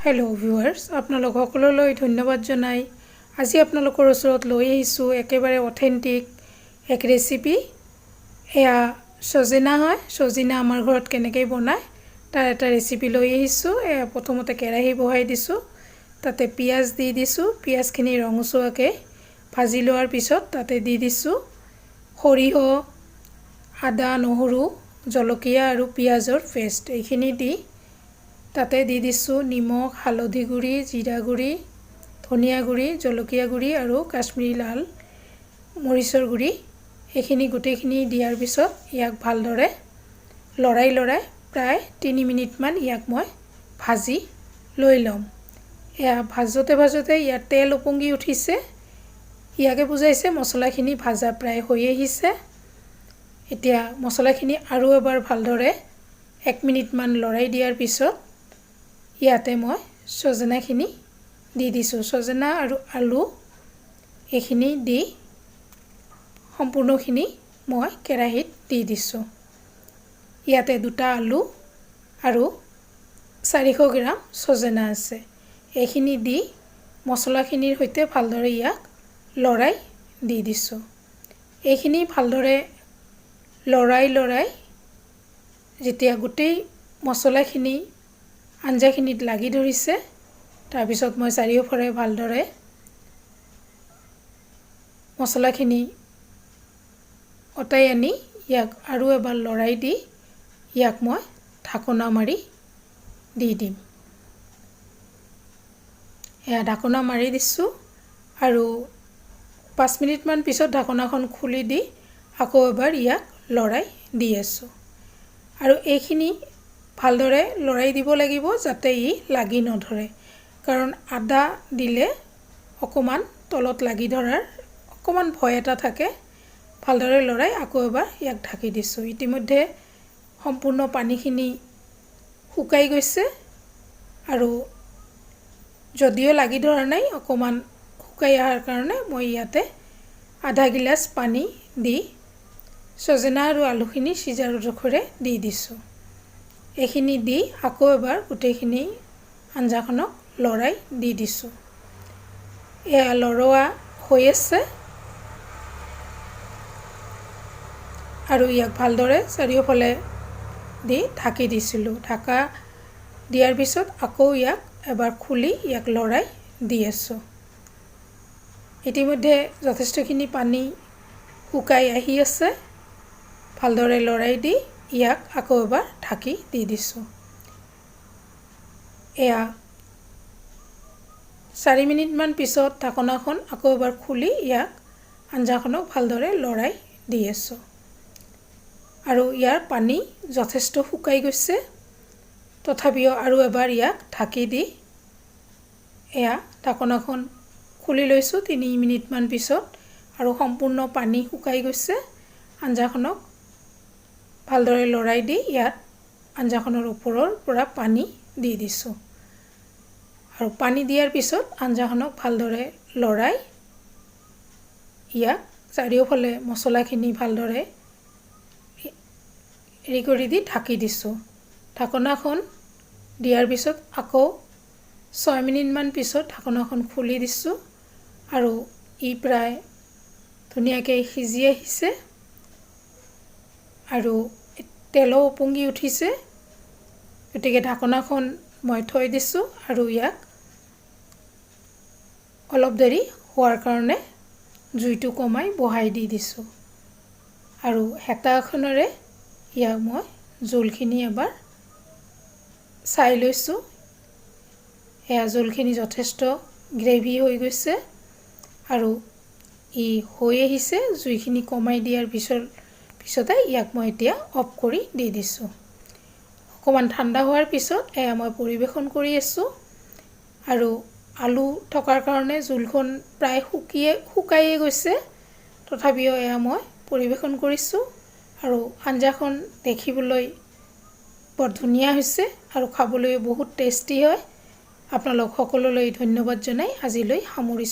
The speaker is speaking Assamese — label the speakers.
Speaker 1: হেল্ল' ভিউৱাৰ্ছ, আপোনালোক সকলোলৈ ধন্যবাদ জনাই আজি আপোনালোকৰ ওচৰত লৈ আহিছোঁ একেবাৰে অথেণ্টিক এক ৰেচিপি। এয়া সজনা হয়। সজনা আমাৰ ঘৰত কেনেকৈ বনায় তাৰ এটা ৰেচিপি লৈ আহিছোঁ। প্ৰথমতে কেৰাহী বহাই দিছোঁ, তাতে পিঁয়াজ দি দিছোঁ। পিঁয়াজখিনি ৰঙচুৱাকৈ ভাজি লোৱাৰ পিছত তাতে দি দিছোঁ সৰিয়হ, আদা, নহৰু, জলকীয়া আৰু পিঁয়াজৰ পেষ্ট। এইখিনি দি তাতে দি দিছোঁ নিমখ, হালধি গুড়ি, জিৰা গুড়ি, ধনিয়া গুড়ি, জলকীয়া গুড়ি আৰু কাশ্মীৰী লাল মৰিচৰ গুড়ি। এইখিনি গোটেইখিনি দিয়াৰ পিছত ইয়াক ভালদৰে লৰাই প্ৰায় 3 মিনিটমান ইয়াক মই ভাজি লৈ ল'ম। এয়া ভাজোতে ইয়াত তেল ওপঙি উঠিছে, ইয়াকে বুজাইছে মছলাখিনি ভাজা প্ৰায় হৈ আহিছে। এতিয়া মছলাখিনি আৰু এবাৰ ভালদৰে 1 মিনিটমান লৰাই দিয়াৰ পিছত ইয়াতে মই সজনাখিনি দি দিছোঁ। সজনা আৰু আলু এইখিনি দি সম্পূৰ্ণখিনি মই কেৰাহীত দি দিছোঁ। ইয়াতে 2টা আলু আৰু 400 গ্ৰাম সজনা আছে। এইখিনি দি মছলাখিনিৰ সৈতে ভালদৰে ইয়াক লৰাই দি দিছোঁ। এইখিনি ভালদৰে লৰাই যেতিয়া গোটেই মছলাখিনি আঞ্জাখিনিত লাগি ধৰিছে, তাৰপিছত মই চাৰিওফালে ভালদৰে মছলাখিনি অতাই আনি ইয়াক আৰু এবাৰ লৰাই দি ইয়াক মই ঢাকনা মাৰি দি দিম। এয়া ঢাকনা মাৰি দিছোঁ আৰু 5 মিনিটমান পিছত ঢাকনাখন খুলি দি আকৌ এবাৰ ইয়াক লৰাই দি আছোঁ। আৰু এইখিনি ভালদৰে লৰাই দিব লাগিব যাতে ই লাগি নধৰে, কাৰণ আদা দিলে অকণমান তলত লাগি ধৰাৰ অকণমান ভয় এটা থাকে। ভালদৰে লৰাই আকৌ এবাৰ ইয়াক ঢাকি দিছোঁ। ইতিমধ্যে সম্পূৰ্ণ পানীখিনি শুকাই গৈছে আৰু যদিও লাগি ধৰা নাই, অকণমান শুকাই অহাৰ কাৰণে মই ইয়াতে আধা গিলাচ পানী দি সজনা আৰু আলুখিনি সিজাৰ জোখেৰে দি দিছোঁ। এইখিনি দি আকৌ এবাৰ গোটেইখিনি আঞ্জাখনক লৰাই দি দিছোঁ। এয়া লৰোৱা হৈ আছে আৰু ইয়াক ভালদৰে চাৰিওফালে দি ঢাকি দিছিলোঁ। ঢাকা দিয়াৰ পিছত আকৌ ইয়াক এবাৰ খুলি ইয়াক লৰাই দি আছোঁ। ইতিমধ্যে যথেষ্টখিনি পানী শুকাই আহি আছে। ভালদৰে লৰাই দি ইয়াক আকৌ এবাৰ ঢাকি দি দিছোঁ। এয়া 4 মিনিটমান পিছত ঢাকনাখন আকৌ এবাৰ খুলি ইয়াক আঞ্জাখনক ভালদৰে লৰাই দি আছোঁ। আৰু ইয়াৰ পানী যথেষ্ট শুকাই গৈছে, তথাপিও আৰু এবাৰ ইয়াক ঢাকি দি এয়া ঢাকনাখন খুলি লৈছোঁ 3 মিনিটমান পিছত আৰু সম্পূৰ্ণ পানী শুকাই গৈছে। আঞ্জাখনক ভালদৰে লৰাই দি ইয়াত আঞ্জাখনৰ ওপৰৰ পৰা পানী দি দিছোঁ। আৰু পানী দিয়াৰ পিছত আঞ্জাখনক ভালদৰে লৰাই ইয়াক চাৰিওফালে মছলাখিনি ভালদৰে কৰি দি ঢাকি দিছোঁ। ঢাকনাখন দিয়াৰ পিছত আকৌ 6 মিনিটমান পিছত ঢাকনাখন খুলি দিছোঁ আৰু ই প্ৰায় ধুনীয়াকৈ সিজি আহিছে আৰু তেলো ওপঙি উঠিছে। গতিকে ঢাকনাখন মই থৈ দিছোঁ আৰু ইয়াক অলপ দেৰি হোৱাৰ কাৰণে জুইটো কমাই বহাই দি দিছোঁ। আৰু হেতা এখনেৰে ইয়াক মই জোলখিনি এবাৰ চাই লৈছোঁ। এয়া জোলখিনি যথেষ্ট গ্ৰেভি হৈ গৈছে আৰু ই হৈ আহিছে। জুইখিনি কমাই দিয়াৰ পিছতে ইয়াক মই এতিয়া অফ কৰি দি দিছোঁ। অকণমান ঠাণ্ডা হোৱাৰ পিছত এয়া মই পৰিৱেশন কৰি আছোঁ। আৰু আলু থকাৰ কাৰণে জোলখন প্ৰায় শুকাইয়ে গৈছে, তথাপিও এয়া মই পৰিৱেশন কৰিছোঁ। আৰু আঞ্জাখন দেখিবলৈ বৰ ধুনীয়া হৈছে আৰু খাবলৈও বহুত টেষ্টি হয়। আপোনালোক সকলোলৈ ধন্যবাদ জনাই আজিলৈ সামৰিছোঁ।